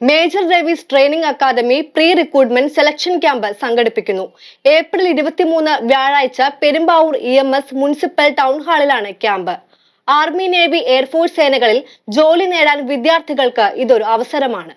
Major Ravi's training academy pre recruitment selection camp സംഘടിപ്പിക്കുന്നു. April 23 വ്യാഴാഴ്ച Perumbavoor EMS municipal town ഹാളിലാണ് camp. Army, navy, air force സേനകളിൽ ജോലി നേടാൻ വിദ്യാർത്ഥികൾക്ക് ഇതൊരു അവസരമാണ്.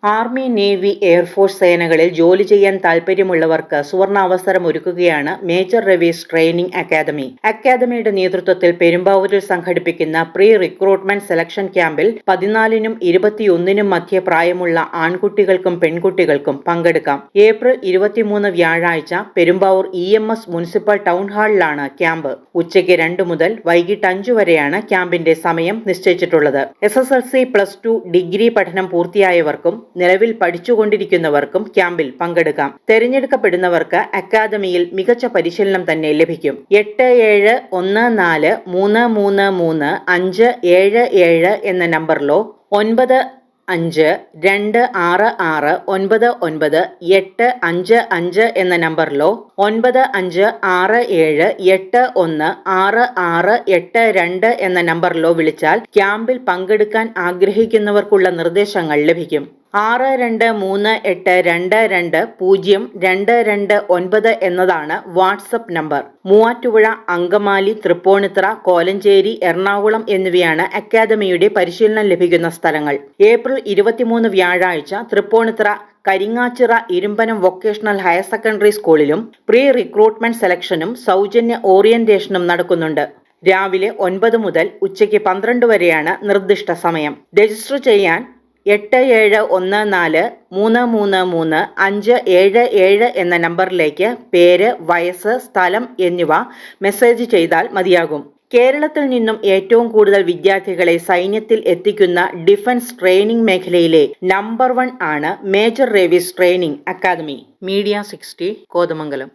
ആർമി, നേവി, എയർഫോഴ്സ് സേനകളിൽ ജോലി ചെയ്യാൻ താൽപ്പര്യമുള്ളവർക്ക് സുവർണാവസരം ഒരുക്കുകയാണ് മേജർ രവീസ് ട്രെയിനിംഗ് അക്കാദമി. അക്കാദമിയുടെ നേതൃത്വത്തിൽ പെരുമ്പാവൂരിൽ സംഘടിപ്പിക്കുന്ന പ്രീ റിക്രൂട്ട്മെന്റ് സെലക്ഷൻ ക്യാമ്പിൽ 14നും 21നും മധ്യ പ്രായമുള്ള ആൺകുട്ടികൾക്കും പെൺകുട്ടികൾക്കും പങ്കെടുക്കാം. ഏപ്രിൽ 23 വ്യാഴാഴ്ച പെരുമ്പാവൂർ EMS മുനിസിപ്പൽ ടൗൺ ഹാളിലാണ് ക്യാമ്പ്. ഉച്ചയ്ക്ക് 2 മുതൽ വൈകിട്ട് 5 വരെയാണ് ക്യാമ്പിന്റെ സമയം നിശ്ചയിച്ചിട്ടുള്ളത്. SSLC, +2, ഡിഗ്രി പഠനം പൂർത്തിയായവർക്കും നിലവിൽ പഠിച്ചുകൊണ്ടിരിക്കുന്നവർക്കും ക്യാമ്പിൽ പങ്കെടുക്കാം. തെരഞ്ഞെടുക്കപ്പെടുന്നവർക്ക് അക്കാദമിയിൽ മികച്ച പരിശീലനം തന്നെ ലഭിക്കും. 8714333577 എന്ന നമ്പറിലോ 9526699855 എന്ന നമ്പറിലോ 9567816682 എന്ന നമ്പറിലോ വിളിച്ചാൽ ക്യാമ്പിൽ പങ്കെടുക്കാൻ ആഗ്രഹിക്കുന്നവർക്കുള്ള നിർദ്ദേശങ്ങൾ ലഭിക്കും. 6238220229 എന്നതാണ് വാട്സപ്പ് നമ്പർ. മൂവാറ്റുപുഴ, അങ്കമാലി, തൃപ്പൂണിത്തുറ, കോലഞ്ചേരി, എറണാകുളം എന്നിവയാണ് അക്കാദമിയുടെ പരിശീലനം ലഭിക്കുന്ന സ്ഥലങ്ങൾ. ഏപ്രിൽ 23 വ്യാഴാഴ്ച Tripunithura Karingachira Irumpanam vocational higher secondary സ്കൂളിലും പ്രീ റിക്രൂട്ട്മെന്റ് സെലക്ഷനും സൗജന്യ ഓറിയന്റേഷനും നടക്കുന്നുണ്ട്. രാവിലെ 9 മുതൽ ഉച്ചയ്ക്ക് 12 വരെയാണ് നിർദ്ദിഷ്ട സമയം. രജിസ്റ്റർ ചെയ്യാൻ 8714333577 എന്ന നമ്പറിലേക്ക് പേര്, വയസ്സ്, സ്ഥലം എന്നിവ മെസ്സേജ് ചെയ്താൽ മതിയാകും. കേരളത്തിൽ നിന്നും ഏറ്റവും കൂടുതൽ വിദ്യാർത്ഥികളെ സൈന്യത്തിൽ എത്തിക്കുന്ന ഡിഫൻസ് ട്രെയിനിംഗ് മേഖലയിലെ നമ്പർ 1 ആണ് major Ravi's training academy. Media 60, Kothamangalam.